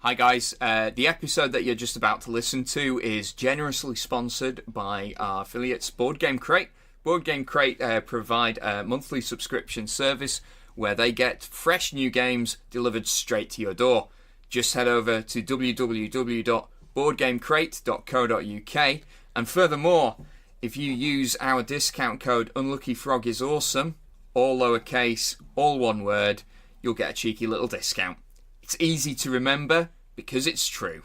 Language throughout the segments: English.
Hi guys, the episode that you're just about to listen to is generously sponsored by our affiliates Board Game Crate. Board Game Crate provide a monthly subscription service where they get fresh new games delivered straight to your door. Just head over to www.boardgamecrate.co.uk, and furthermore, if you use our discount code UnluckyFrogIsAwesome, all lowercase, all one word, you'll get a cheeky little discount. It's easy to remember because it's true.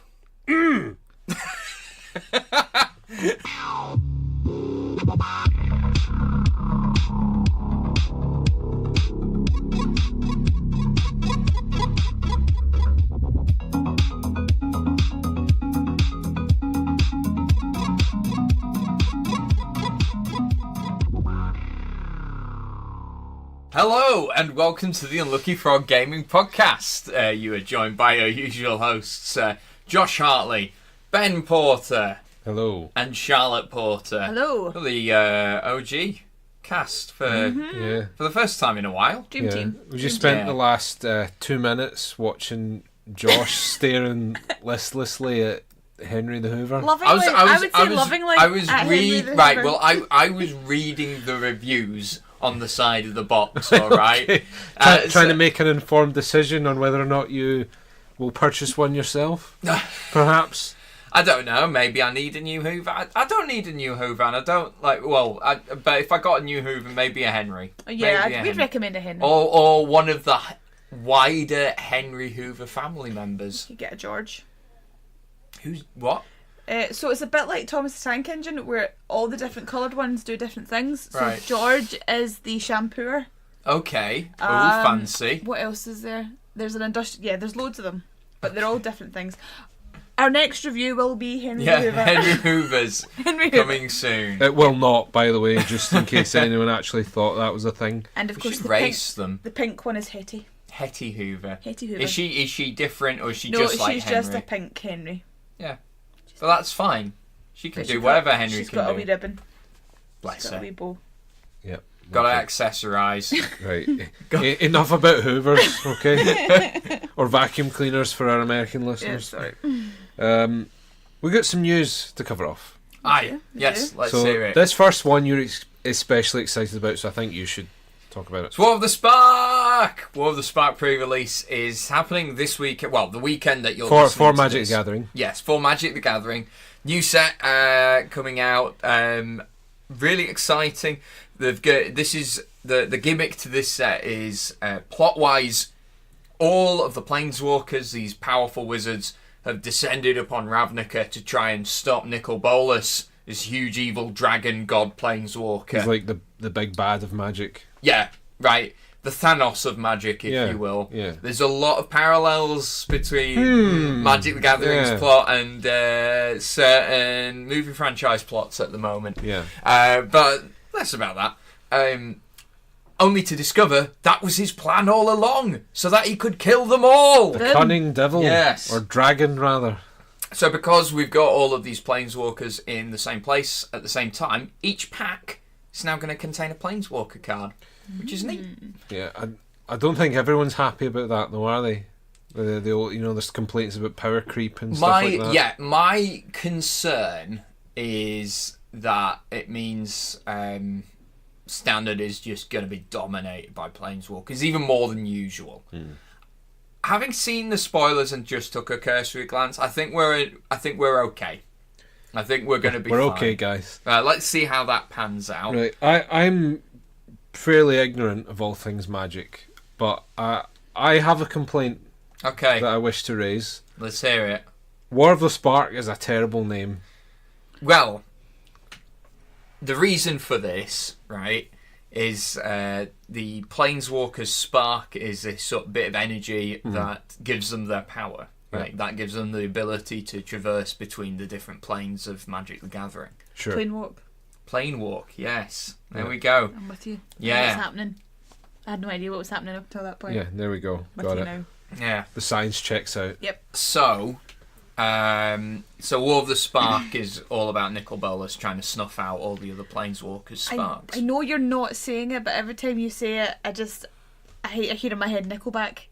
Hello and welcome to the Unlucky Frog Gaming Podcast. You are joined by your usual hosts, Josh Hartley, Ben Porter, hello, and Charlotte Porter. Hello. The OG cast for the first time in a while. Dream team. We just spent the last 2 minutes watching Josh staring listlessly at Henry the Hoover. Lovingly. I would say lovingly. I was Henry the right. Hoover. Well, I was reading the reviews on the side of the box. All right, Okay. Trying to make an informed decision on whether or not you will purchase one yourself, perhaps. I don't know. Maybe I need a new Hoover. I don't need a new Hoover, and I don't like. Well, but if I got a new Hoover, maybe a Henry. Yeah, we'd recommend a Henry. Or one of the wider Henry Hoover family members. You get a George. Who's what? So it's a bit like Thomas the Tank Engine, where all the different coloured ones do different things. So Right. George is the shampooer. Okay. Oh, fancy. What else is there? There's an industrial. Yeah, there's loads of them, but they're all different things. Our next review will be Henry Hoover. Henry Hoover's Henry Hoover. coming soon. It will not, by the way, just in case anyone actually thought that was a thing. And of We course, should the race pink, them. the pink one is Hetty. Hetty Hoover. Hetty Hoover. Is she different, or is she No, just like she's Henry? just a pink Henry. Yeah. So that's fine. She can But do she's whatever got- Henry She's can got a do. wee ribbon. Bless She's got her. a wee bow. Yep. Got to Okay. accessorise. Right. Enough about Hoovers, okay? Or vacuum cleaners for our American Yeah, listeners. sorry. We got some news to cover off. Aye. Yes, let's so hear it. this first one you're especially excited about, so I think you should talk about it. War of the Spark! War of the Spark pre-release is happening this week. Well, the weekend that you're listening For to Magic this. the Gathering. Yes, for Magic the Gathering. New set coming out. Really exciting. This is the gimmick to this set is plot-wise, all of the Planeswalkers, these powerful wizards, have descended upon Ravnica to try and stop Nicol Bolas, this huge evil dragon god Planeswalker. He's like the big bad of Magic. Yeah, right. The Thanos of Magic, if you will. Yeah. There's a lot of parallels between Magic the Gathering's plot and certain movie franchise plots at the moment. Yeah. But less about that. Only to discover that was his plan all along, so that he could kill them all. The cunning devil. Yes. Or dragon, rather. So because we've got all of these Planeswalkers in the same place at the same time, each pack is now going to contain a Planeswalker card, which is neat. Yeah, I don't think everyone's happy about that, though, are they? The old, there's complaints about power creep and stuff like that. Yeah, my concern is that it means Standard is just going to be dominated by Planeswalkers, even more than usual. Having seen the spoilers and just took a cursory glance, I think we're okay. I think we're going to be We're fine. okay, guys. Let's see how that pans out. Right, I'm fairly ignorant of all things Magic, but I have a complaint Okay, that I wish to raise. let's hear it. War of the Spark is a terrible name. Well, the reason for this, right, is the Planeswalker's spark is this sort of bit of energy that gives them their power. Right, that gives them the ability to traverse between the different planes of Magic the Gathering. Sure. Plane walk. Plane walk, yes. There Yeah. we go. I'm with you. Yeah. What's happening? I had no idea what was happening up until that point. Yeah, there we go. With Got you it. now. Yeah. The science checks out. Yep. So War of the Spark is all about Nicol Bolas trying to snuff out all the other Planeswalkers' sparks. I know you're not saying it, but every time you say it, I hear in my head Nickelback.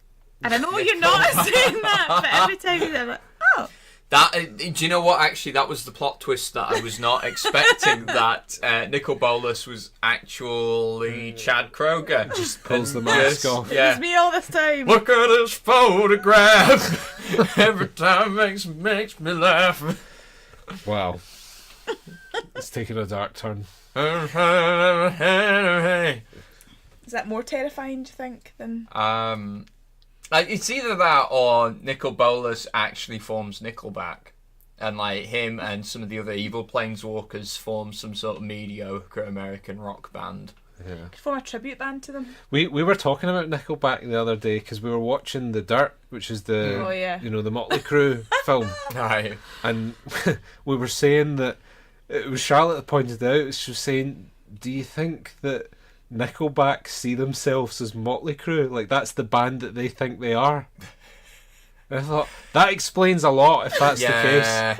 And I know you're not saying that, but every time you do it, oh. That do you know what? Actually, that was the plot twist that I was not expecting. That Nicol Bolas was actually Chad Kroger. Just pulls the mask off. It was me all this time. Look at this photograph. Every time makes me laugh. Wow. It's taking a dark turn. Is that more terrifying, do you think, than... Like, it's either that or Nicol Bolas actually forms Nickelback. And, like, him and some of the other evil planeswalkers form some sort of mediocre American rock band. Yeah. Could form a tribute band to them. We were talking about Nickelback the other day because we were watching The Dirt, which is the the Motley Crue film. Right. And we were saying that it was Charlotte that pointed out. She was saying, "Do you think that Nickelback see themselves as Motley Crue? Like that's the band that they think they are?" And I thought that explains a lot if that's the case.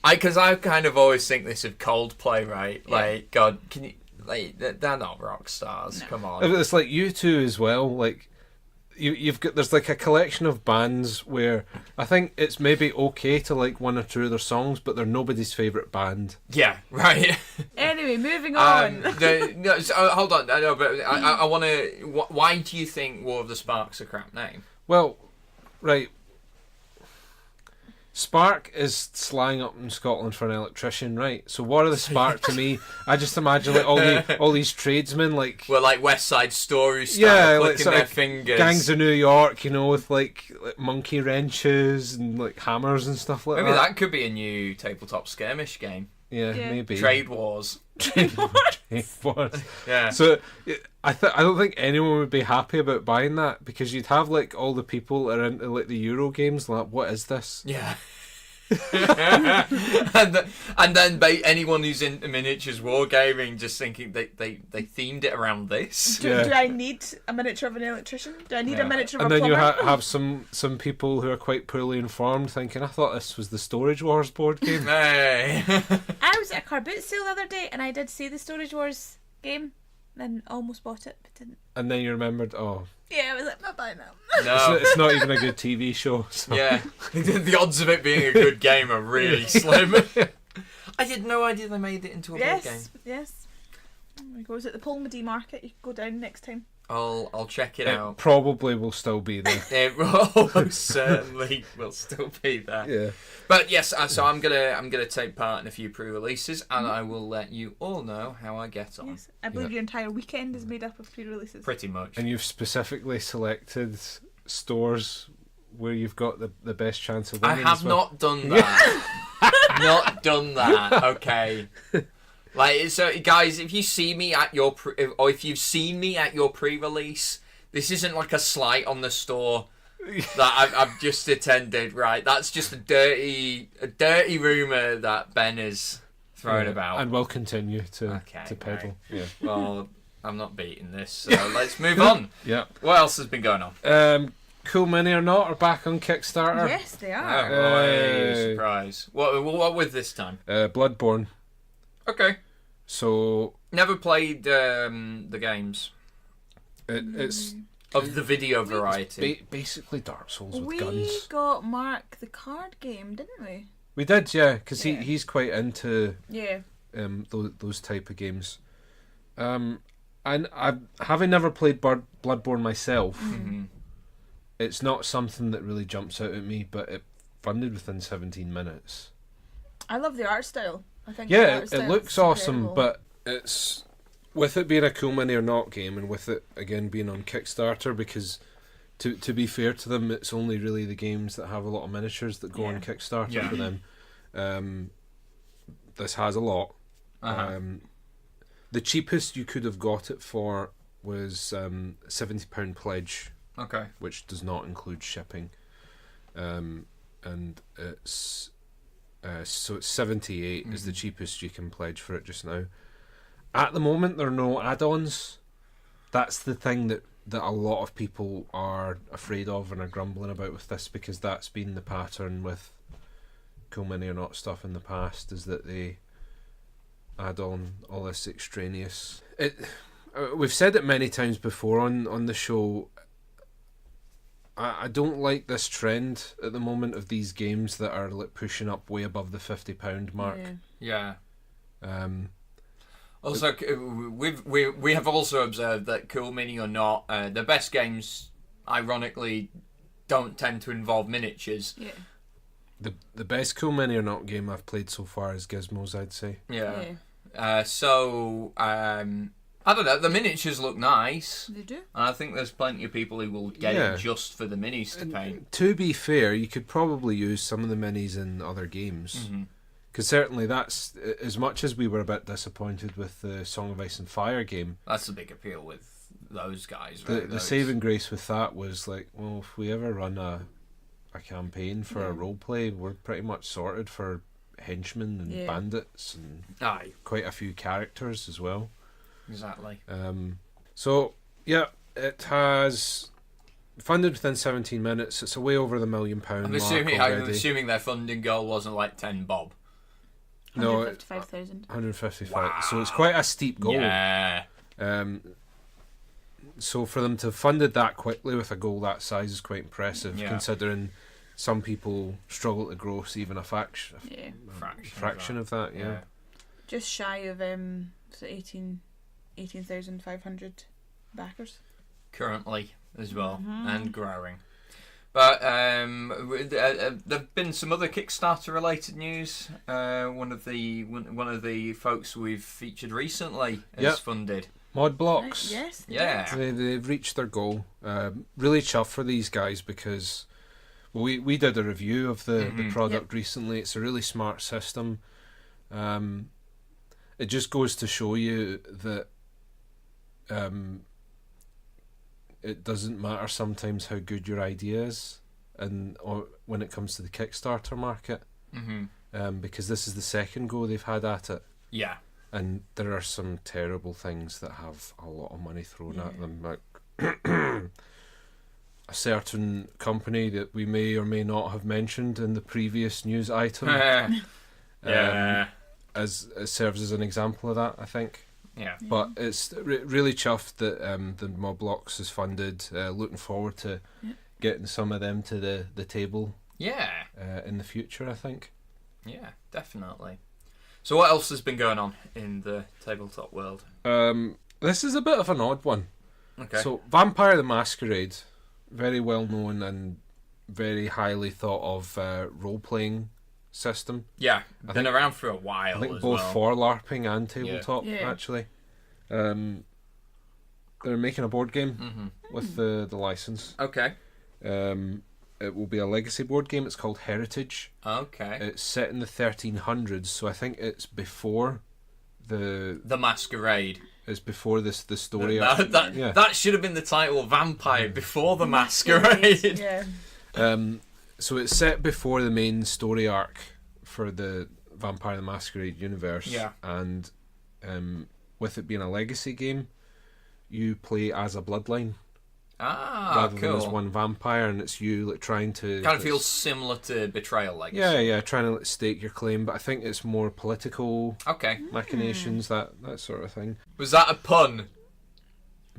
Because I kind of always think this of Coldplay, right? Yeah. Like, God, can you? Like, they're not rock stars. No. Come on. It's like U2 as well. Like you've got there's like a collection of bands where I think it's maybe okay to like one or two of their songs, but they're nobody's favourite band. Yeah, right. Anyway, moving on. Hold on. I know, but I want to. Why do you think War of the Spark's a crap name? Well, right. Spark is slang up in Scotland for an electrician, right? So War of the Spark to me, I just imagine like all these tradesmen like West Side Story style, like clicking their fingers. Gangs of New York, with like monkey wrenches and like hammers and stuff like Maybe that. that could be a new tabletop skirmish game. Yeah, Yeah. maybe. Trade Wars. Trade Wars. Yeah. So I don't think anyone would be happy about buying that because you'd have like all the people that are into like the Euro games like, what is this? Yeah. and then anyone who's into miniatures wargaming just thinking they themed it around this. Do I need a miniature of an electrician? Do I need a miniature of and a then plumber? you have some people who are quite poorly informed thinking, I thought this was the Storage Wars board game. Hey. I was at a car boot sale the other day and I did see the Storage Wars game and almost bought it but didn't. And then you remembered, Yeah, I was like, not buying that. No. it's not even a good TV show. So. Yeah. The odds of it being a good game are really slim. I had no idea they made it into a board game. Yes. Oh my God, was it the Polmady Market? You can go down next time. I'll check it It out. probably will still be there. It almost certainly will still be there. Yeah. But yes, so I'm gonna take part in a few pre-releases, and I will let you all know how I get on. Yes. I believe your entire weekend is made up of pre-releases. Pretty much. And you've specifically selected stores where you've got the best chance of winning. I have not done that. Not done that. Okay. Like, so guys, if you see me at your if you've seen me at your pre-release, this isn't like a slight on the store that I've just attended. Right, that's just a dirty rumor that Ben is throwing about, and will continue to peddle. Right. Yeah. Well, I'm not beating this, so let's move on. Yeah. What else has been going on? Cool Mini or Not are back on Kickstarter. Yes, they Oh, are. surprise! What with this time? Bloodborne. Okay. So Never played the games it's of the video variety. basically Dark Souls with We guns. got Mark the card game, didn't we? We did, yeah, because Yeah. he's quite into Yeah. those type of games. And having never played Bloodborne myself, it's not something that really jumps out at me, but it funded within 17 minutes. I love the art style. I think the Yeah, art it style looks is awesome, incredible. but it's with it being a Cool Mini or Not game, and with it again being on Kickstarter, because to be fair to them, it's only really the games that have a lot of miniatures that go on Kickstarter for them. This has a lot. The cheapest you could have got it for was £70 pledge. Okay. Which does not include shipping, and it's so it's 78 is the cheapest you can pledge for it just now. At the moment, there are no add-ons. That's the thing that a lot of people are afraid of and are grumbling about with this, because that's been the pattern with Cool Mini or Not stuff in the past, is that they add on all this extraneous. We've said it many times before on the show. I don't like this trend at the moment of these games that are like pushing up way above the £50 mark. Yeah. Um, Also, we have also observed that Cool Mini or not, the best games, ironically, don't tend to involve miniatures. Yeah. the best Cool Mini or Not game I've played so far is Gizmos, I'd say. Yeah. I don't know. The miniatures look nice. They do. And I think there's plenty of people who will get it just for the minis to paint. To be fair, you could probably use some of the minis in other games. Because certainly that's, as much as we were a bit disappointed with the Song of Ice and Fire game, That's the big appeal with those guys, right? the saving grace with that was like, well, if we ever run a campaign for a roleplay, we're pretty much sorted for henchmen and bandits and quite a few characters as well. Exactly. So, yeah, it has funded within 17 minutes. It's way over the £1 million mark already. I'm assuming their funding goal wasn't like 10 bob. No, 155,000. 155. Wow. So it's quite a steep goal. Yeah. So for them to have funded that quickly with a goal that size is quite impressive, considering some people struggle to gross even a fraction of that. Yeah. Just shy of 18,500 backers currently as well, and growing. But there've been some other Kickstarter related news. One of the folks we've featured recently is funded. Modbloks. Yes. Yeah. They've reached their goal. Really chuffed for these guys because we did a review of the product recently. It's a really smart system. It just goes to show you that it doesn't matter sometimes how good your idea is, or when it comes to the Kickstarter market, because this is the second go they've had at it. Yeah. And there are some terrible things that have a lot of money thrown at them. Like a certain company that we may or may not have mentioned in the previous news item. As it serves as an example of that, I think. Yeah. But it's really chuffed that the Modbloks is funded. Looking forward to getting some of them to the table. Yeah. In the future, I think. Yeah, definitely. So what else has been going on in the tabletop world? This is a bit of an odd one. Okay. So Vampire the Masquerade, very well known and very highly thought of role playing system. Yeah, been around for a while. I think as both well. for LARPing and tabletop actually. They're making a board game with the license. Okay. It will be a legacy board game. It's called Heritage. Okay. It's set in the 1300s, so I think it's before the Masquerade. It's before the story. That should have been the title, Vampire Before the Masquerade. So it's set before the main story arc for the Vampire the Masquerade universe. Yeah. And with it being a legacy game, you play as a bloodline. Rather than as one vampire, and it's you like trying to kind of feels similar to Betrayal Legacy. Yeah, trying to like, stake your claim, but I think it's more political machinations, that sort of thing. Was that a pun?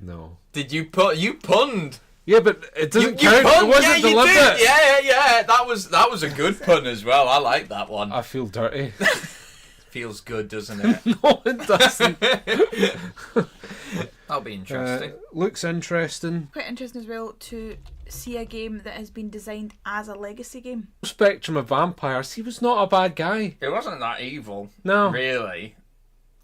No. Did you punned? Yeah, but it doesn't count. Punned. It wasn't deliberate. Yeah. That was a good pun as well. I like that one. I feel dirty. Feels good, doesn't it? No, it doesn't. That'll be interesting. Looks interesting. Quite interesting as well to see a game that has been designed as a legacy game. Spectrum of vampires. He was not a bad guy. It wasn't that evil. No. Really.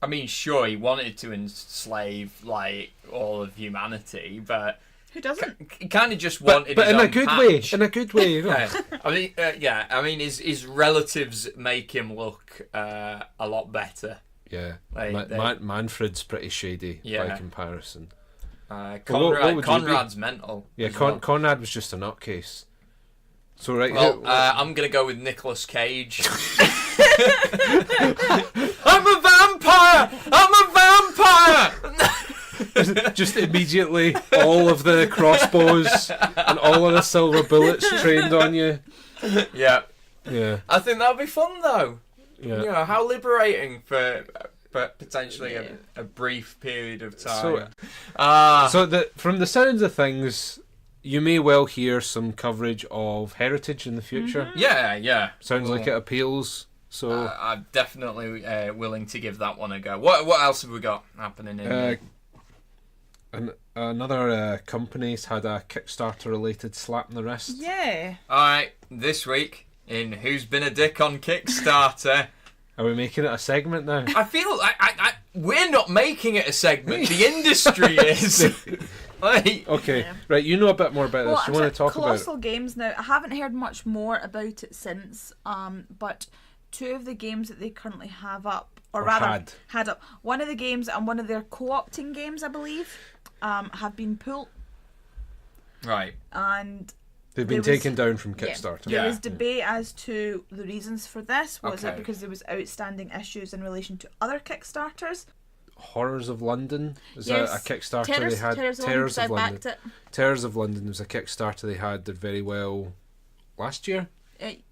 I mean, sure, he wanted to enslave, like, all of humanity, but... Who doesn't? He kind of just wanted but his in own a good patch. way. In a good way. You know? I mean, his relatives make him look a lot better. Yeah, Like, Manfred's pretty shady by comparison. Conrad's mental. Yeah, Conrad was just a nutcase. So I'm gonna go with Nicolas Cage. I'm a vampire. Just immediately, all of the crossbows and all of the silver bullets trained on you. Yeah. I think that'd be fun though. Yeah. You know, how liberating for potentially a brief period of time. So from the sounds of things, you may well hear some coverage of heritage in the future. Yeah. Sounds like it appeals. So I'm definitely willing to give that one a go. What else have we got happening in there? Another company's had a Kickstarter related slap in the wrist. Yeah. Alright, this week in Who's Been a Dick on Kickstarter. Are we making it a segment now? I feel we're not making it a segment. The industry is. Like, Okay, Yeah. right. You know a bit more about this. You want to talk about it? Kolosal Games now. I haven't heard much more about it since. But two of the games that they currently have up, or rather had up, one of the games and one of their co-opting games, I believe, have been pulled. right. And They've been taken down from Kickstarter. there was debate as to the reasons for this. Was Okay. it because there was outstanding issues in relation to other Kickstarters? Horrors of London is Yes. a Kickstarter Terrors, they had. Terrors of Terrors London, of 'cause I London. backed it. Terrors of London was a Kickstarter they had. Did very well last year.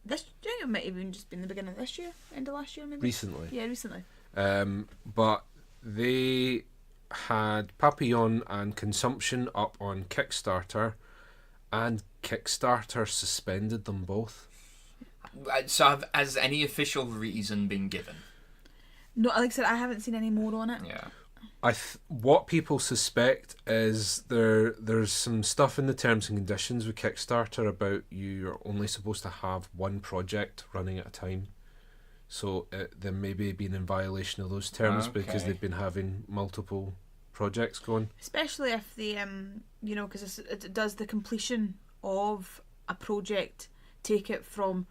This year, it might have even just been the beginning of this year, end of last year, maybe. Recently. Yeah, recently. But they had Papillon and Consumption up on Kickstarter, and Kickstarter suspended them both. So has any official reason been given? No, like I said, I haven't seen any more on it. Yeah. What people suspect is there's some stuff in the terms and conditions with Kickstarter about you're only supposed to have one project running at a time. So they may be being in violation of those terms because they've been having multiple projects going. Especially if the because it does the completion of a project take it from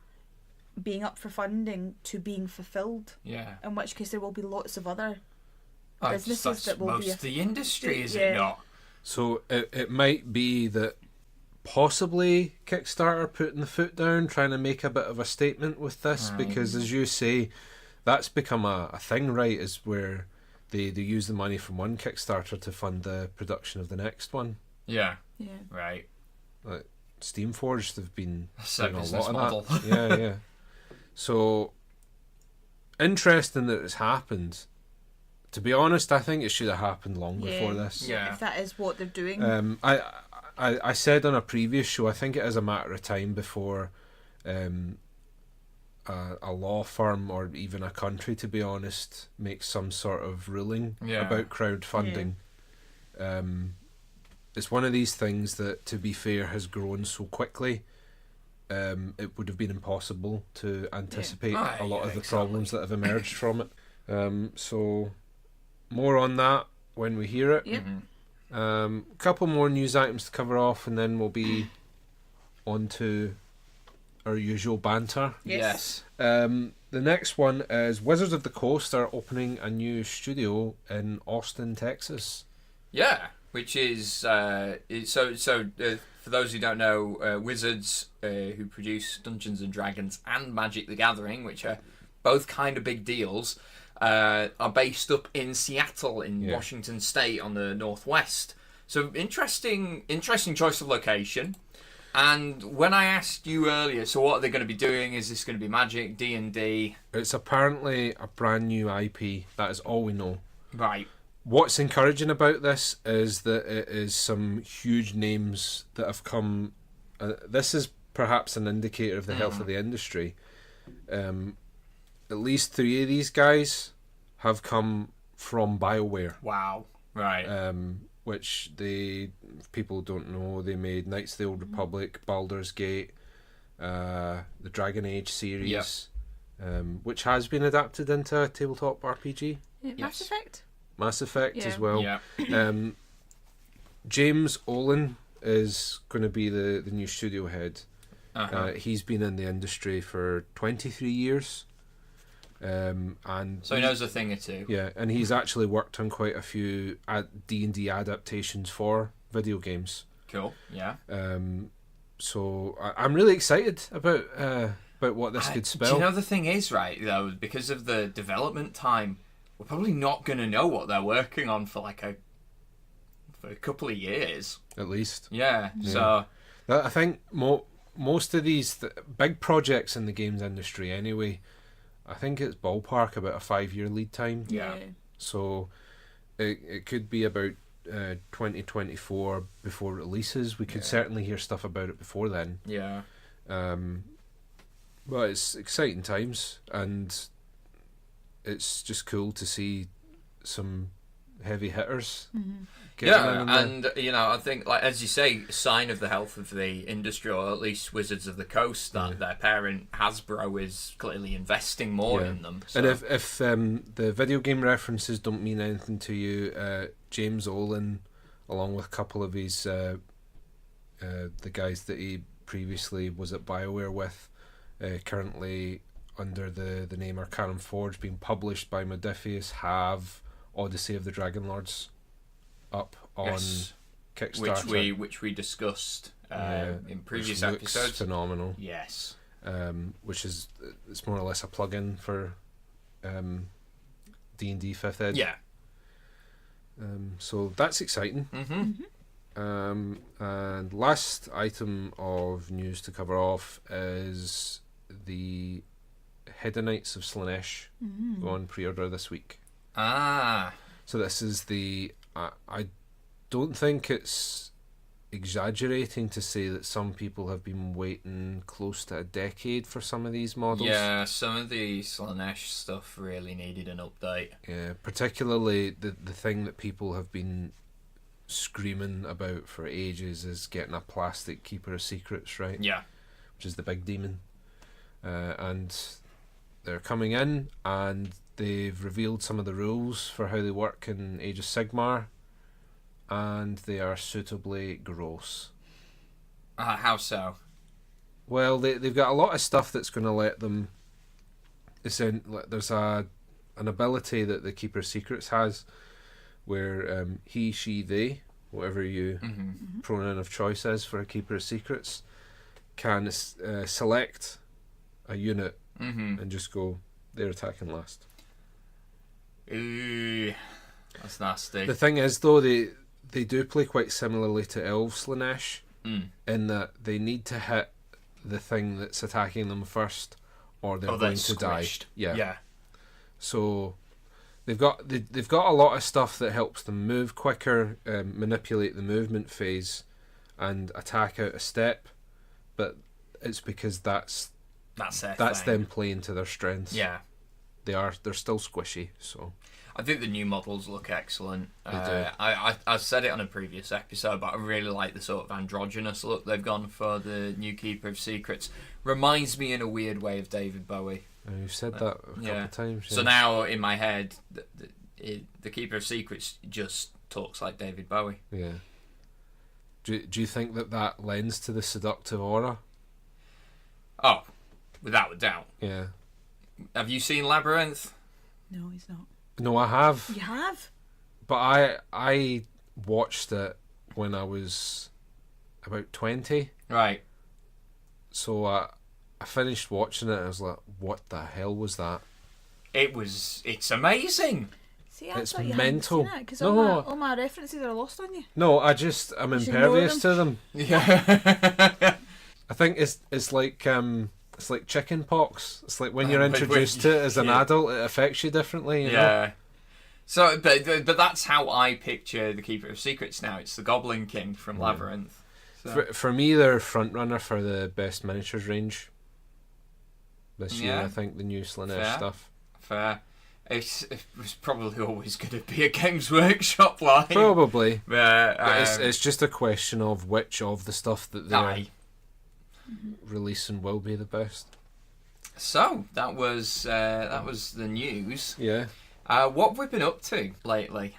being up for funding to being fulfilled. Yeah. In which case there will be lots of other That's businesses that will most be of the industry, is yeah. it not? So it might be that possibly Kickstarter putting the foot down, trying to make a bit of a statement with this, because as you say, that's become a thing, right? Is where they use the money from one Kickstarter to fund the production of the next one. Yeah. Yeah. Right. Like Steamforged have been That's their doing a business lot model. of that. Yeah. So interesting that it's happened. To be honest, I think it should have happened long before this. Yeah. If that is what they're doing. I said on a previous show, I think it is a matter of time before a law firm or even a country, to be honest, makes some sort of ruling about crowdfunding. It's one of these things that, to be fair, has grown so quickly. It would have been impossible to anticipate a lot of the problems that have emerged from it. So more on that when we hear it. Yep. A couple more news items to cover off, and then we'll be on to our usual banter. Yes. The next one is Wizards of the Coast are opening a new studio in Austin, Texas. Yeah, which is for those who don't know, Wizards, who produce Dungeons and Dragons and Magic the Gathering, which are both kind of big deals, are based up in Seattle in Washington State on the northwest. So interesting choice of location. And when I asked you earlier, so what are they going to be doing? Is this going to be Magic, D&D? It's apparently a brand new IP. That is all we know. Right. What's encouraging about this is that it is some huge names that have come. This is perhaps an indicator of the health of the industry. At least 3 of these guys have come from BioWare. Wow. Right. Which people don't know, they made Knights of the Old Republic, Baldur's Gate, the Dragon Age series, which has been adapted into a tabletop RPG. Mass Effect? Mass Effect as well. Yeah. James Olin is going to be the new studio head. He's been in the industry for 23 years. And so he knows a thing or two. Yeah, and he's actually worked on quite a few D&D adaptations for video games. Cool. Yeah. So I'm really excited about what this could spell. Do you know the thing is, right, though, because of the development time, we're probably not going to know what they're working on for a couple of years. At least. Yeah. So I think most of these big projects in the games industry anyway, I think it's ballpark about a 5-year lead time. Yeah. So it could be about 2024 before releases. We could certainly hear stuff about it before then. Yeah. But it's exciting times, and it's just cool to see some heavy hitters. Yeah, and I think, like as you say, a sign of the health of the industry, or at least Wizards of the Coast, that their parent Hasbro is clearly investing more in them. So. And if the video game references don't mean anything to you, James Olin, along with a couple of his the guys that he previously was at BioWare with, currently under the name Arcanum Forge, being published by Modiphius, have Odyssey of the Dragonlords up on Kickstarter, which we discussed in previous which looks episodes. Phenomenal. Yes. Which is, it's more or less a plug-in for D&D 5th Ed. Yeah. So that's exciting. And last item of news to cover off is the Hedonites of Slaanesh go on pre-order this week. So this is the... I don't think it's exaggerating to say that some people have been waiting close to a decade for some of these models. Yeah, some of the Slaanesh stuff really needed an update. Yeah, particularly the thing that people have been screaming about for ages is getting a plastic Keeper of Secrets, right? Yeah. Which is the big demon. And they're coming in, and they've revealed some of the rules for how they work in Age of Sigmar, and they are suitably gross. How so? Well, they've got a lot of stuff that's going to let them... There's an ability that the Keeper of Secrets has, where he, she, they, whatever you pronoun of choice is for a Keeper of Secrets, can select a unit and just go, they're attacking last. Ooh, that's nasty. The thing is, though, they do play quite similarly to Elf Slaanesh, in that they need to hit the thing that's attacking them first, or they're going to die. Yeah. So they've got a lot of stuff that helps them move quicker, manipulate the movement phase, and attack out a step. But it's because that's them playing to their strengths. Yeah. They're still squishy, so I think the new models look excellent. They do. I said it on a previous episode, but I really like the sort of androgynous look they've gone for the new Keeper of Secrets. Reminds me in a weird way of David Bowie. You've said that a couple of times. Yeah. So now in my head, the Keeper of Secrets just talks like David Bowie. Yeah. Do you think that lends to the seductive aura? Oh, without a doubt. Yeah. Have you seen Labyrinth? No, he's not. No, I have. You have? But I watched it when I was about 20. Right. So I finished watching it and I was like, what the hell was that? It's amazing. See, I it's thought you mental. hadn't seen it, 'cause all my references are lost on you. No, I'm impervious to them. Yeah. I think it's like chicken pox. It's like when you're introduced to it as an adult, it affects you differently. You know? So, but that's how I picture the Keeper of Secrets now. It's the Goblin King from Labyrinth. So. For me, they're front runner for the best miniatures range this year. I think the new Slaanesh stuff. Fair. It was probably always going to be a Games Workshop line. Probably. But it's just a question of which of the stuff that they're releasing will be the best. So that was the news. Yeah. What have we been up to lately?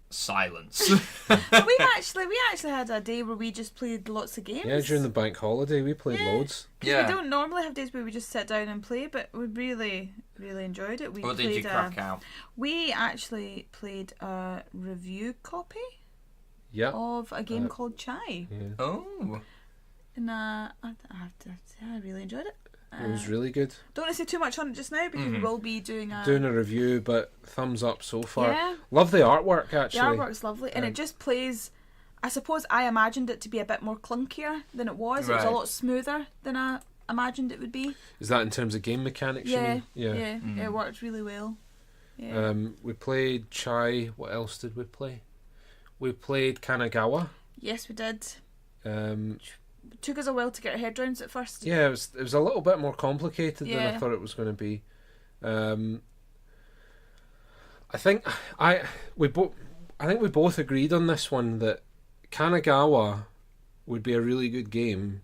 Silence. we actually had a day where we just played lots of games. Yeah, during the bank holiday we played loads. Yeah. We don't normally have days where we just sit down and play, but we really enjoyed it. What did you crack out? We actually played a review copy of a game called Chai. Yeah. Oh. And I have to say, I really enjoyed it. It was really good. Don't want to say too much on it just now because we will be doing a review, but thumbs up so far. Yeah. Love the artwork, actually. The artwork's lovely, and it just plays. I suppose I imagined it to be a bit more clunkier than it was. It was a lot smoother than I imagined it would be. Is that in terms of game mechanics? Yeah, you mean? It worked really well. Yeah. We played Chai. What else did we play? we played Kana Gawa. Yes, we did. Um, It took us a while to get our head round at first. yeah, it was a little bit more complicated than I Yeah. thought it was going to be. I think we both agreed on this one that Kana Gawa would be a really good game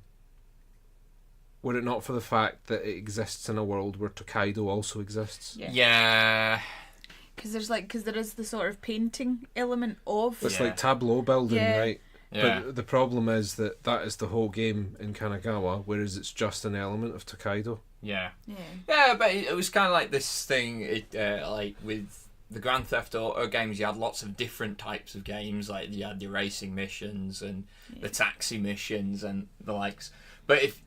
were it not for the fact that it exists in a world where Tokaido also exists. Yeah. Because there is the sort of painting element of. It's like tableau building, Yeah. right? Yeah. But the problem is that is the whole game in Kana Gawa, whereas it's just an element of Tokaido. Yeah. Yeah. Yeah, but it was kind of like this thing, like with the Grand Theft Auto games, you had lots of different types of games, like you had your racing missions and the taxi missions and the likes. But if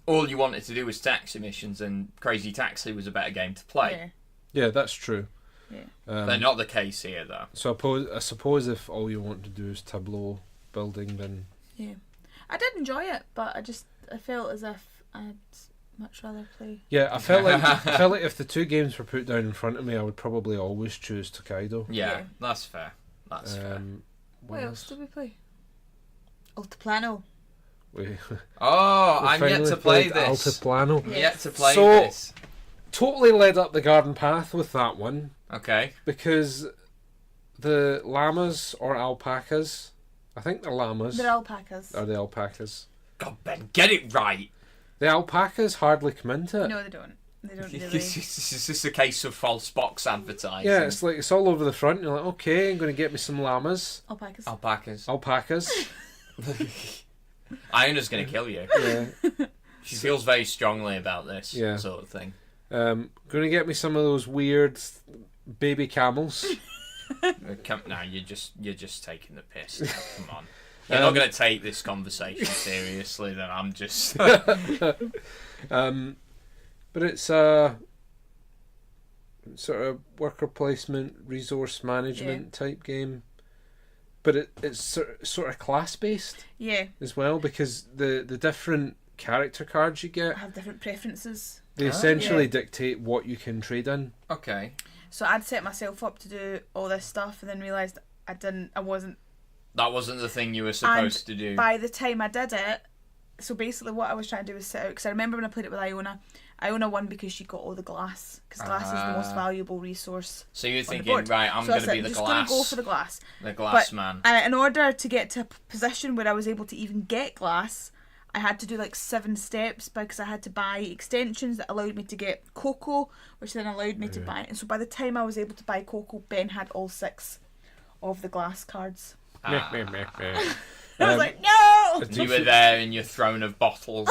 all you wanted to do was taxi missions, then Crazy Taxi was a better game to play. Yeah, that's true. Yeah. They're not the case here, though. So I suppose if all you want to do is tableau building, then Yeah. I did enjoy it, but I felt as if I'd much rather play. yeah, I felt like if the two games were put down in front of me, I would probably always choose Tokaido. Yeah, that's fair. That's fair. What else did we play? Altiplano. Oh, we I'm yet finally to play played this. Altiplano. I'm yet to play So- this. Totally led up the garden path with that one Okay. because the llamas or alpacas, I think they're llamas. They're alpacas. Are the alpacas? God, Ben, get it right. The alpacas hardly come into it. No, they don't. They don't really. Is this a case of false box advertising? Yeah, it's like it's all over the front. You're like, okay, I'm going to get me some llamas, Alpacas. Alpacas. alpacas. Iona's going to kill you. Yeah, She feels very strongly about this Yeah. sort of thing. going to get me some of those weird baby camels. Now you're just taking the piss. Now. Come on. You're not going to take this conversation seriously. Then I'm just. But it's sort of worker placement, resource management type game. But it's sort of class based Yeah. as well, because the different character cards you get, Have different preferences. they essentially dictate what you can trade in. Okay. So I'd set myself up to do all this stuff, and then realised I wasn't. That wasn't the thing you were supposed to do. By the time I did it, so basically what I was trying to do was set out, because I remember when I played it with Iona won because she got all the glass, because glass is the most valuable resource. So you're on the thinking, board. right, I'm So I going to said, be the just glass. going to go for the glass. The glass man. And in order to get to a position where I was able to even get glass, I had to do like 7 steps, because I had to buy extensions that allowed me to get cocoa, which then allowed me to buy. And so by the time I was able to buy cocoa, Ben had all 6 of the glass cards. Meh. I was like, no! You were there in your throne of bottles.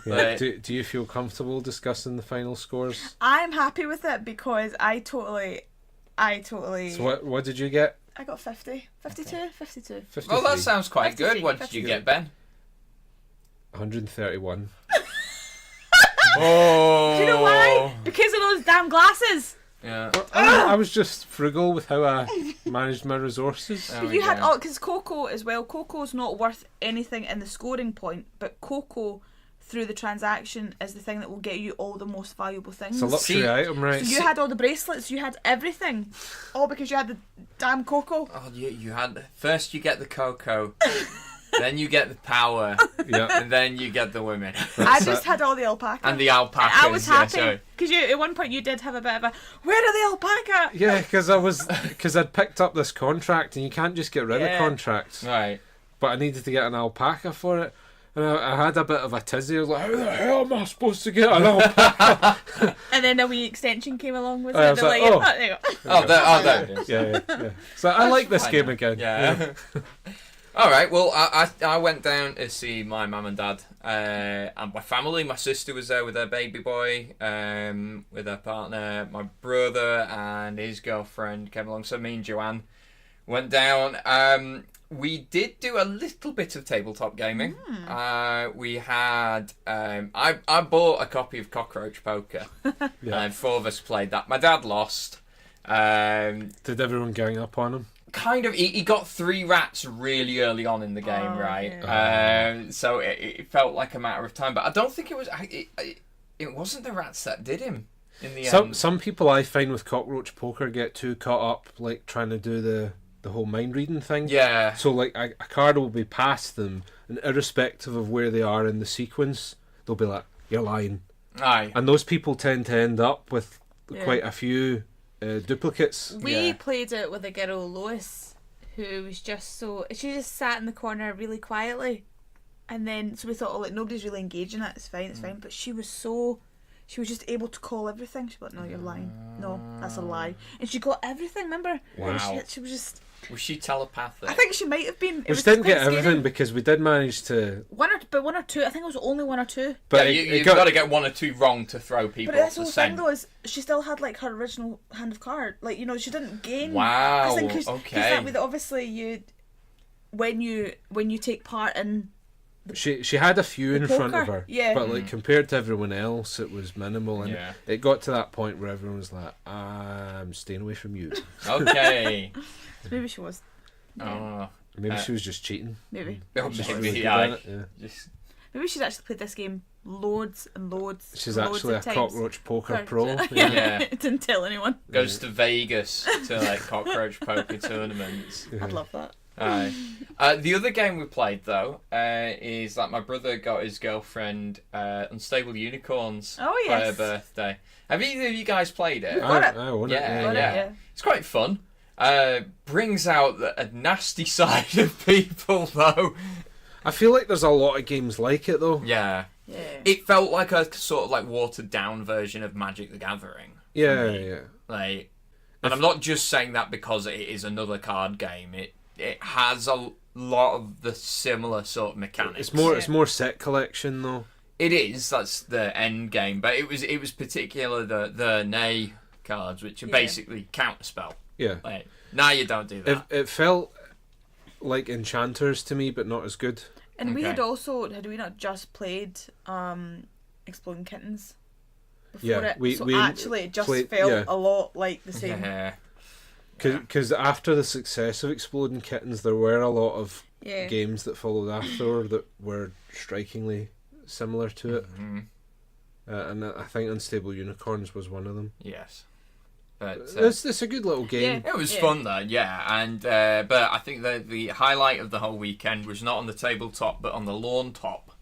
Yeah. Do you feel comfortable discussing the final scores? I'm happy with it because I totally. So what did you get? I got 50. 52? 52. 53. Well, that sounds quite 53, good. What did you get, Ben? 131. Oh. Do you know why? Because of those damn glasses! Yeah. I was just frugal with how I managed my resources. There we You had go. because cocoa as well. Cocoa's not worth anything in the scoring point, but cocoa through the transaction is the thing that will get you all the most valuable things. It's a luxury See- item, right? So you had all the bracelets, you had everything, all because you had the damn cocoa. Oh, you had first you get the cocoa, then you get the power, Yeah. and then you get the women I just had all the alpaca. and the alpacas. I was yeah, happy sorry. because at one point you did have a bit of a where are the alpaca? Yeah, because I'd picked up this contract, and you can't just get rid of Yeah. contracts. Right. But I needed to get an alpaca for it, and I had a bit of a tizzy. I was like, "How the hell am I supposed to get an alpaca?" And then a wee extension came along with I it. was They're like, like, oh. there you go. Oh, there it is. yeah. So I like this Fine game now. again. Yeah. All right. Well, I went down to see my mum and dad and my family. My sister was there with her baby boy, with her partner. My brother and his girlfriend came along. So me and Joanne went down. We did do a little bit of tabletop gaming. We had I bought a copy of Cockroach Poker, Yeah. and 4 of us played that. My dad lost. Did everyone gang up on him? Kind of. He got 3 rats really early on in the game, Oh, right? yeah. So it felt like a matter of time. But I don't think it was. It wasn't the rats that did him in the end. Some people I find with Cockroach Poker get too caught up, like trying to do the whole mind reading thing. Yeah. So like a card will be past them, and irrespective of where they are in the sequence, they'll be like, "You're lying." Aye. And those people tend to end up with quite a few duplicates. We played it with a girl, Lois, who was just she just sat in the corner really quietly, and then so we thought, oh, like nobody's really engaging it. It's fine. But she was just able to call everything. She was like, "No, you're lying. No, that's a lie." And she got everything. Remember? Wow. She was just. Was she telepathic? I think she might have been. We didn't get everything because we did manage to one or two. I think it was only one or two. But you've got to get one or two wrong to throw people. But that's the off whole the thing, though, is she still had like her original hand of card. Like she didn't gain. Wow. I think cause that way that obviously when you take part in. She had a few in front of her, yeah. but like compared to everyone else, it was minimal, and it got to that point where everyone was like, "I'm staying away from you." Okay. So maybe she was. Yeah. Maybe she was just cheating. Maybe. Maybe, yeah. Maybe she's actually played this game loads and loads. She's loads actually a of times. Cockroach Poker pro. Yeah. Didn't tell anyone. Goes to Vegas to like cockroach poker tournaments. I'd love that. The other game we played though is like my brother got his girlfriend Unstable Unicorns for her birthday. Have either of you guys played it? I won it. Yeah. It's quite fun. Brings out a nasty side of people though. I feel like there's a lot of games like it though. Yeah. It felt like a sort of like watered down version of Magic the Gathering. Yeah. Like, and I'm not just saying that because it is another card game. It has a lot of the similar sort of mechanics. It's more set collection though. It is. That's the end game. But it was particular the nay cards, which are basically counterspell. Yeah. Like, now you don't do that. It felt like Enchanters to me, but not as good. And we had we not just played Exploding Kittens before it? It just felt a lot like the same. Yeah. Because after the success of Exploding Kittens, there were a lot of games that followed after that were strikingly similar to it. Mm-hmm. And I think Unstable Unicorns was one of them. Yes. But it's a good little game. It was fun though, and but I think the highlight of the whole weekend was not on the tabletop but on the lawn top.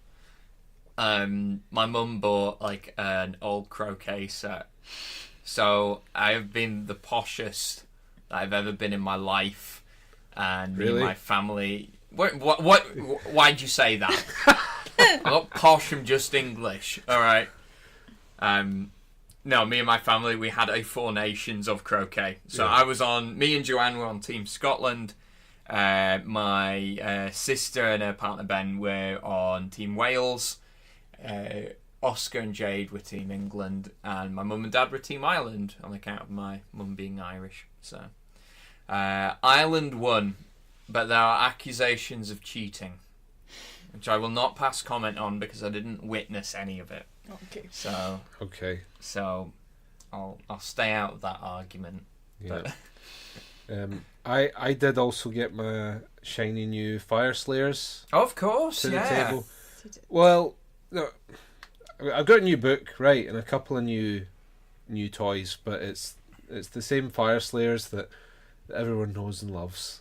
My mum bought like an old croquet set, so I have been the poshest that I've ever been in my life, and me and my family. What? Why'd you say that? I'm not posh. I'm just English. All right. No, me and my family, we had a Four Nations of croquet. So me and Joanne were on Team Scotland. My sister and her partner Ben were on Team Wales. Oscar and Jade were Team England. And my mum and dad were Team Ireland on account of my mum being Irish. So Ireland won, but there are accusations of cheating, which I will not pass comment on because I didn't witness any of it. Okay. So I'll stay out of that argument. Yeah. I did also get my shiny new Fire Slayers. Of course, to the table. Well, no, I've got a new book, right, and a couple of new toys, but it's the same Fire Slayers that everyone knows and loves.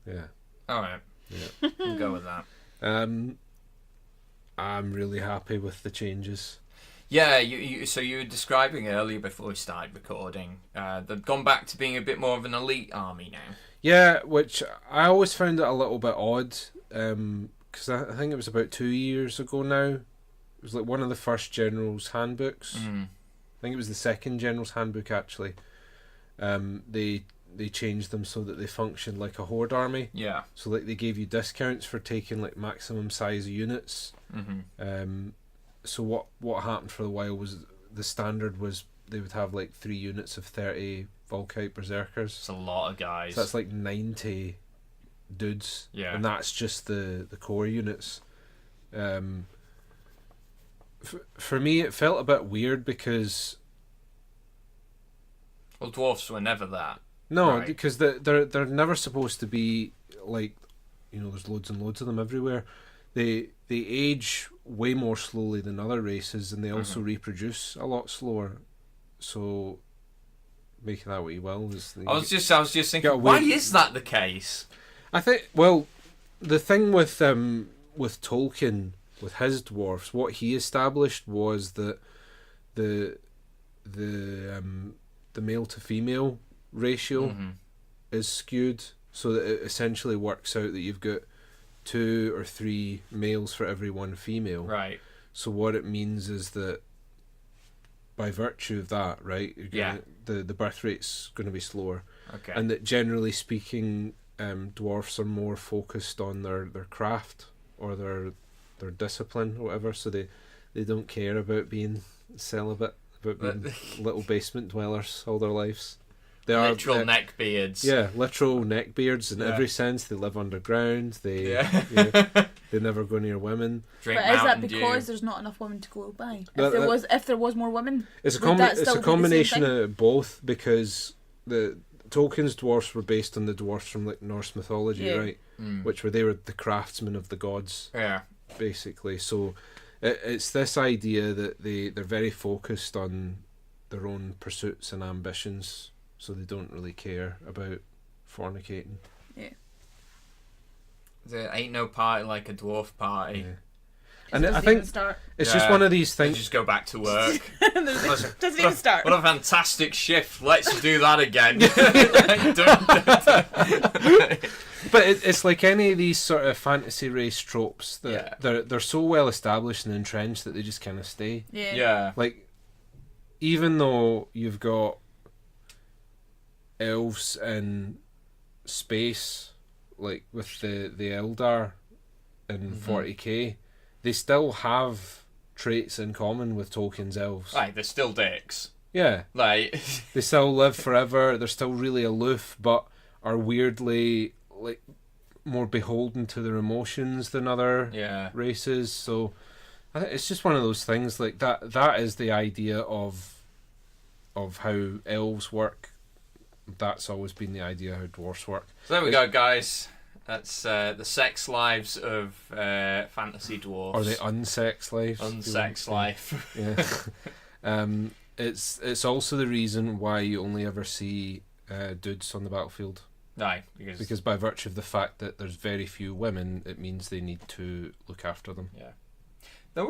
Yeah. All right. Yeah. We'll go with that. I'm really happy with the changes. Yeah, so you were describing earlier before we started recording, they've gone back to being a bit more of an elite army now. Yeah, which I always found it a little bit odd, because I think it was about 2 years ago now. It was like one of the first General's handbooks. I think it was the second General's handbook actually. They changed them so that they functioned like a horde army. Yeah. So like they gave you discounts for taking like maximum size units. So what happened for a while was the standard was they would have like 3 units of 30 Volkite Berserkers. It's a lot of guys. So that's like 90 dudes. Yeah. And that's just the core units. For me, it felt a bit weird because... Well, dwarfs were never that. No, right? Because they're never supposed to be like, there's loads and loads of them everywhere. They age way more slowly than other races, and they also reproduce a lot slower. So make that what you will. I was just thinking, why is that the case? I think, well, the thing with Tolkien, with his dwarfs, what he established was that the male to female ratio is skewed, so that it essentially works out that you've got 2 or 3 males for every 1 female. Right. So what it means is that by virtue of that, right, the birth rate's going to be slower. Okay. And that generally speaking, dwarfs are more focused on their craft or their discipline or whatever, so they don't care about being celibate, about being little basement dwellers all their lives. They are literal neck beards. Yeah, literal neck beards in every sense. They live underground. They they never go near women. But is that because there's not enough women to go by? If there was more women, it's a combination of both, because the Tolkien's dwarfs were based on the dwarfs from like Norse mythology, right? Which were the craftsmen of the gods. Yeah. Basically, so it's this idea that they're very focused on their own pursuits and ambitions, so they don't really care about fornicating. Yeah. There ain't no party like a dwarf party. Yeah. And I think it's just one of these things. Just go back to work. Doesn't even start. What a fantastic shift. Let's do that again. But it's like any of these sort of fantasy race tropes that they're so well established and entrenched that they just kind of stay. Yeah. Like, even though you've got elves in space, like with the Eldar in 40k, they still have traits in common with Tolkien's elves. Right, they're still dicks. Yeah. Like they still live forever, they're still really aloof, but are weirdly like more beholden to their emotions than other races. So I think it's just one of those things like that is the idea of how elves work. That's always been the idea how dwarfs work. So there we go, guys. That's the sex lives of fantasy dwarves. Or the unsex lives. Unsex life. Yeah. It's also the reason why you only ever see dudes on the battlefield. Aye, because by virtue of the fact that there's very few women, it means they need to look after them. Yeah. There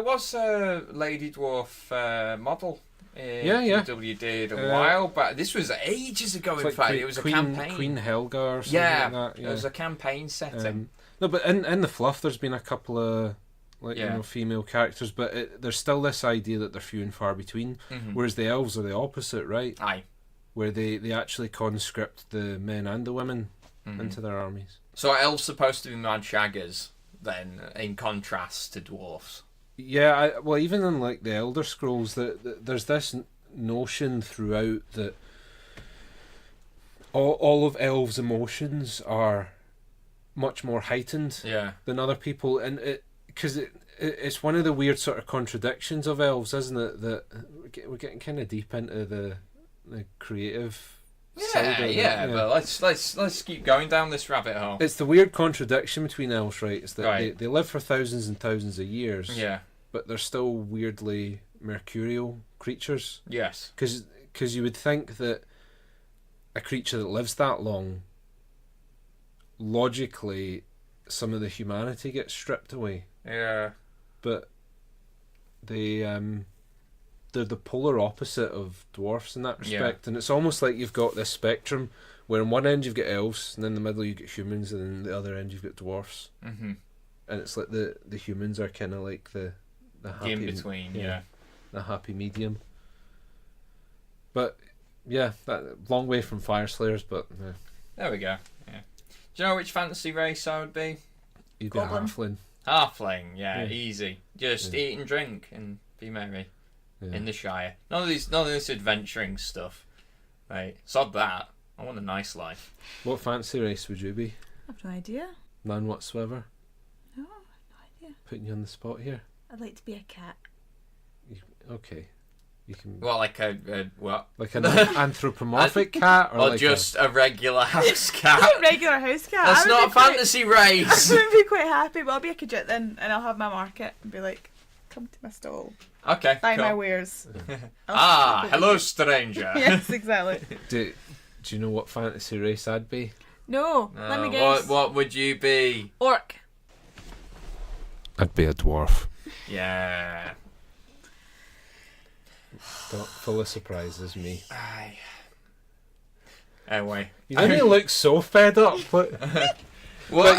was a lady dwarf model. W did a while back. This was ages ago. In fact, it was a campaign. Queen Helga or something like that. Yeah, it was a campaign setting. No, but in the fluff, there's been a couple of female characters, but there's still this idea that they're few and far between. Whereas the elves are the opposite, right? Aye. Where they actually conscript the men and the women into their armies. So are elves supposed to be mad shaggers then, in contrast to dwarfs? Yeah, well, even in like the Elder Scrolls, there's this notion throughout that all of elves' emotions are much more heightened than other people, and because it's one of the weird sort of contradictions of elves, isn't it? That we're getting kind of deep into the creative side of it. But let's keep going down this rabbit hole. It's the weird contradiction between elves, right? It's that they live for thousands and thousands of years. Yeah. But they're still weirdly mercurial creatures. Yes. Because you would think that a creature that lives that long, logically, some of the humanity gets stripped away. Yeah. But they're the polar opposite of dwarfs in that respect. And it's almost like you've got this spectrum where on one end you've got elves, and in the middle you've got humans, and then the other end you've got dwarfs. And it's like the humans are kind of like the happy in between, the happy medium. But that long way from Fire Slayers, but there we go. Yeah. Do you know which fantasy race I would be? You'd be a halfling. Halfling, easy. Just eat and drink and be merry in the Shire. None of this adventuring stuff. Right, sod that. I want a nice life. What fantasy race would you be? I have no idea. None whatsoever. No, no idea. Putting you on the spot here. I'd like to be a cat. Okay. You can. Well, like a what? Like an anthropomorphic cat, or like just a regular house cat? A regular house cat. That's not a fantasy race. I would be quite happy, but I'll be a Khajiit then, and I'll have my market and be like, Come to my stall. Okay. Buy cool. my wares. Hello, stranger. Yes, exactly. Do you know what fantasy race I'd be? No, let me guess. What would you be? Orc. I'd be a dwarf. Yeah. Full of surprises, me. Aye. Anyway. You didn't look so fed up. But Well,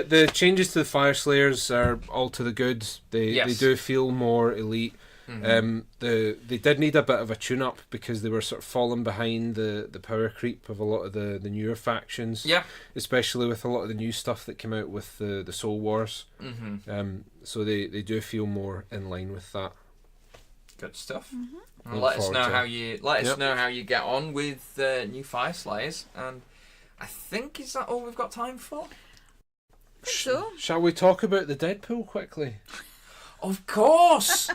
the changes to the Fire Slayers are all to the good. They do feel more elite. Mm-hmm. They did need a bit of a tune-up because they were sort of falling behind the power creep of a lot of the newer factions. Yeah. Especially with a lot of the new stuff that came out with the Soul Wars. Mm-hmm. So they do feel more in line with that. Good stuff. Mm-hmm. Well, let us know how you get on with new Fire Slayers, and I think is that all we've got time for? So, Shall we talk about the Deadpool quickly? Of course.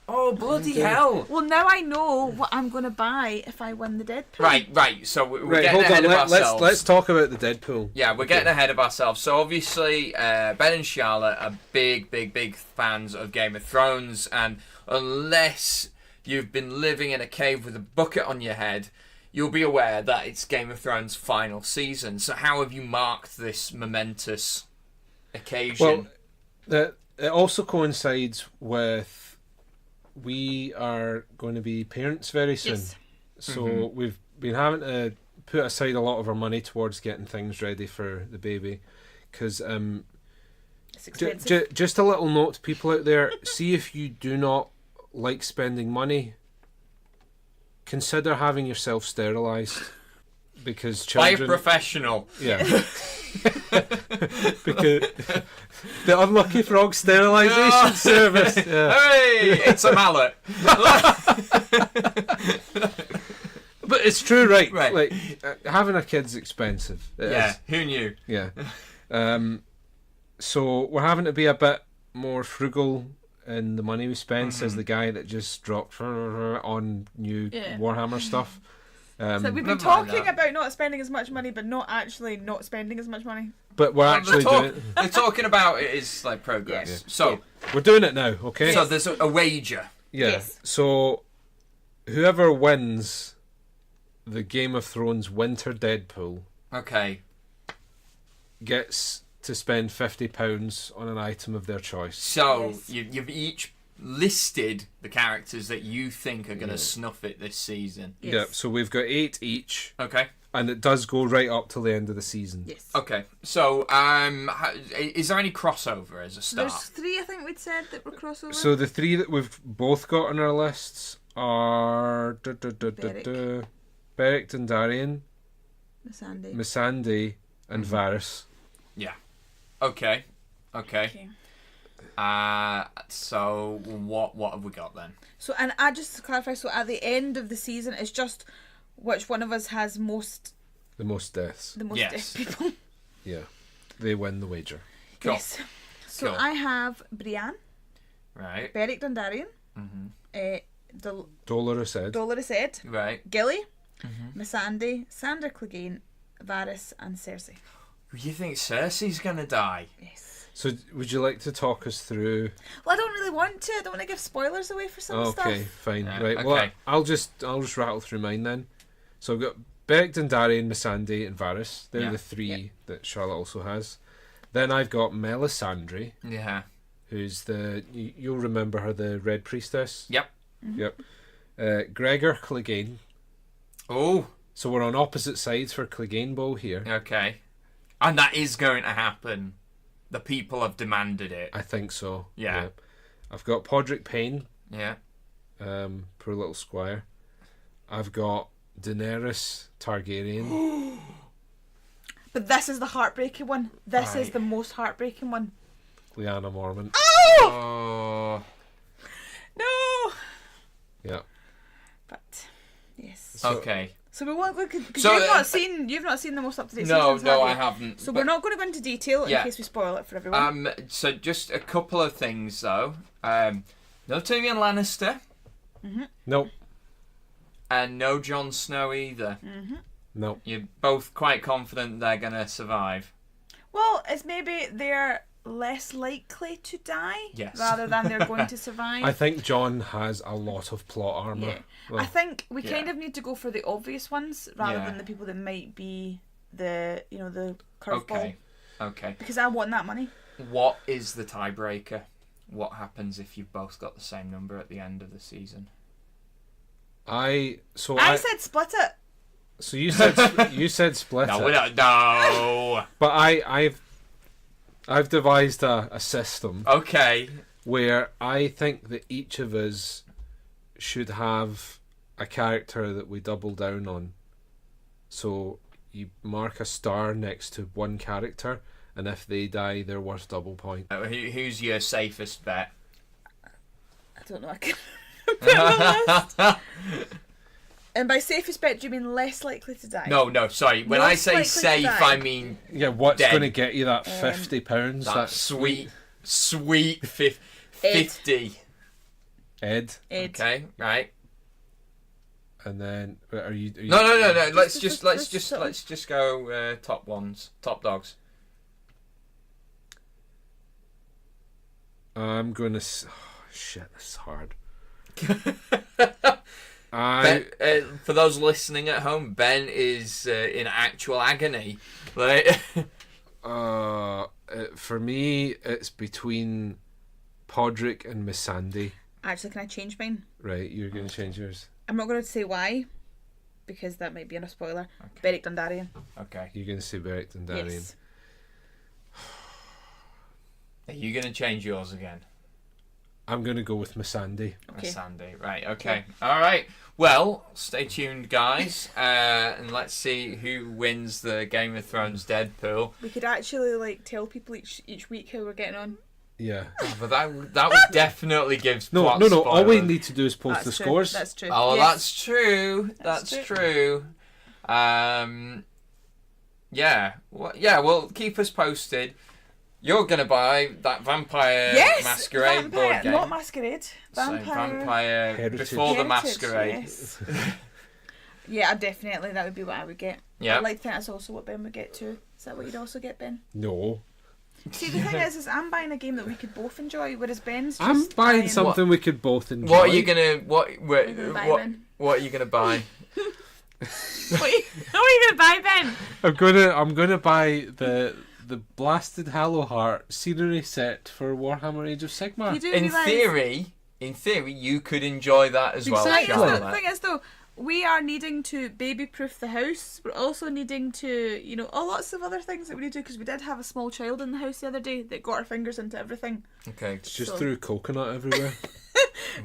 Oh bloody hell! well, now I know what I'm going to buy if I win the Deadpool. Right. So we're Right, getting hold ahead on. of ourselves. Let's talk about the Deadpool. Yeah, we're getting ahead of ourselves. So obviously, Ben and Charlotte are big fans of Game of Thrones, and unless you've been living in a cave with a bucket on your head, you'll be aware that it's Game of Thrones' final season. So how have you marked this momentous occasion? Well, it also coincides with we are going to be parents very soon. Yes. So we've been having to put aside a lot of our money towards getting things ready for the baby. Because It's expensive. just a little note to people out there, see if you do not like spending money, consider having yourself sterilised. Because children... By a professional. Yeah. Because the Unlucky Frog Sterilisation Service. Yeah. Hey, it's a mallet. But it's true, right? Right. Like having a kid's expensive. It is. Who knew? Yeah. So we're having to be a bit more frugal in the money we spend. Says the guy that just dropped on new Warhammer stuff. So we've been talking about not spending as much money, but not actually not spending as much money. But we're actually doing it. We're talking about it is like progress. Yes. So we're doing it now, okay? So there's a wager. Yeah. Yes. So whoever wins the Game of Thrones Winter Deadpool Okay. gets to spend £50 on an item of their choice. So Yes. you've each listed the characters that you think are going to snuff it this season. Yes. Yeah, so we've got 8 each, Okay. and it does go right up till the end of the season. Yes. Okay. So is there any crossover as a start? There's 3 I think we'd said that were crossover. So the 3 that we've both got on our lists are Beric Dondarrion, Missandei, and Varys. Yeah. Okay. So what have we got then? So, and I just to clarify, so at the end of the season, it's just which one of us has The most deaths. the most Yes. dead people. Yeah. They win the wager. Cool. Yes. So Cool. I have Brienne, Right. Beric Dondarrion, Dolorous Ed. Dolorous Ed, Right. Gilly, Missandei, Sandor Clegane, Varys, and Cersei. You think Cersei's gonna die? Yes. So would you like to talk us through... Well, I don't really want to. I don't want to give spoilers away for some stuff. Okay, fine. Yeah, Right, okay. well, I'll just rattle through mine then. So I've got Beric Dondarrion, Missandei, and Varys. They're the 3 that Charlotte also has. Then I've got Melisandre, Yeah. who's you'll remember her, the Red Priestess. Yep. Yep. Gregor Clegane. Oh. So we're on opposite sides for Clegane Bowl here. Okay. And that is going to happen. The people have demanded it. I think so. Yeah. I've got Podrick Payne. Yeah. Poor little squire. I've got Daenerys Targaryen. But this is the heartbreaking one. This is Right. the most heartbreaking one. Lyanna Mormont. Oh! Oh. No! Yeah. But, yes. Okay. So we won't look because So, you've not seen the most up to date No, seasons. no, have I you? haven't. So but- we're not going to go into detail in Yeah. case we spoil it for everyone. So just a couple of things though. No Tyrion Lannister Nope. and no Jon Snow either. Nope. You're both quite confident they're gonna survive. Well, it's maybe they're less likely to die Yes. rather than they're going to survive. I think John has a lot of plot armor. Yeah. Well, I think we kind of need to go for the obvious ones rather Yeah. than the people that might be the curveball. Okay. Because I want that money. What is the tiebreaker? What happens if you've both got the same number at the end of the season? I said split it. So you said split No, it. we don't. No. But I've devised a system Okay. where I think that each of us should have a character that we double down on. So you mark a star next to one character, and if they die, they're worth double point. Who's your safest bet? I don't know. I can't put it on the list. And by safest bet, do you mean less likely to die? No, sorry. When I Most say likely to safe, die. I mean Yeah, what's Dead. going to get you that £50? that That's sweet 50. Ed. Okay, right. And then are you No. Let's Just just go top ones, top dogs. I'm going to... Oh, shit, this is hard. Ben, for those listening at home, Ben is in actual agony. Like, for me, it's between Podrick and Miss Sandy. Actually, can I change mine? Right, you're going to change yours. I'm not going to say why, because that might be a spoiler. Beric Dondarrion. okay. You're going to say Beric Dondarrion. Yes. Are you going to change yours again? I'm going to go with Miss Sandy. Okay. Sandy. Right, okay. All right. Well, stay tuned, guys, and let's see who wins the Game of Thrones Deadpool. We could actually tell people each week how we're getting on. Yeah. Oh, but that would definitely give No. plot All we spoilers. need to do is post the That's true. scores. That's true. Oh, Yes. that's true. That's true. Yeah. Well, keep us posted. You're gonna buy that Vampire Masquerade board game. Not Masquerade. So Vampire Heritage. before the Heritage, Masquerade. yes. Yeah, definitely. That would be what I would get. Yeah. I'd like to think that's also what Ben would get too. Is that what you'd also get, Ben? No. See, the thing is I'm buying a game that we could both enjoy, whereas Ben's just I'm buying something we could both enjoy. What are you gonna what you gonna buy, Ben? what are you gonna buy? What are you gonna buy, Ben? I'm gonna buy the blasted Hallowheart scenery set for Warhammer Age of Sigmar. You do In realise... theory, you could enjoy that as well. Exactly. The Charlotte. thing is, though, we are needing to baby-proof the house. We're also needing to, lots of other things that we need to do, because we did have a small child in the house the other day that got her fingers into everything. Okay. It's just So- threw coconut everywhere.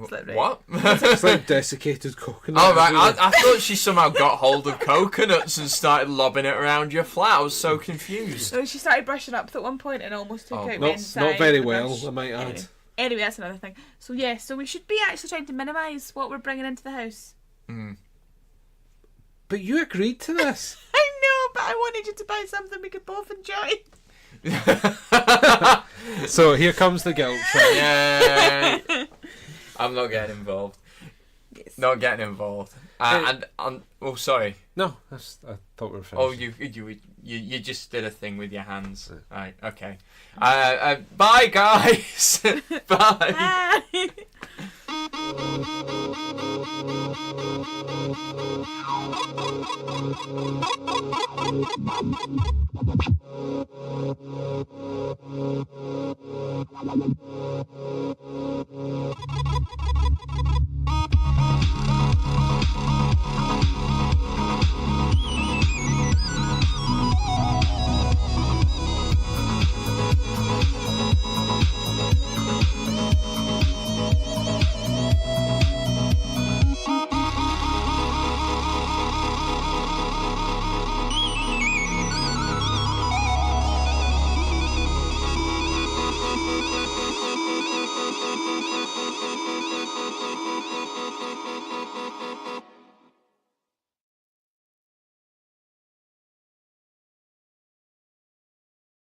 Is that right? What? It's like desiccated coconut. All right, everywhere. I thought she somehow got hold of coconuts and started lobbing it around your flat. I was so confused. So she started brushing up at one point and almost took out Not, Ben's side not very of the well, brush. I might add. Anyway, that's another thing. So yeah, so we should be actually trying to minimise what we're bringing into the house. But you agreed to this. I know, but I wanted you to buy something we could both enjoy. So here comes the guilt trip. Yay! I'm not getting involved. Yes. Not getting involved. Oh, sorry. No, I thought we were finished. Oh, you just did a thing with your hands. Right. Okay. Bye, guys. Bye. Bye.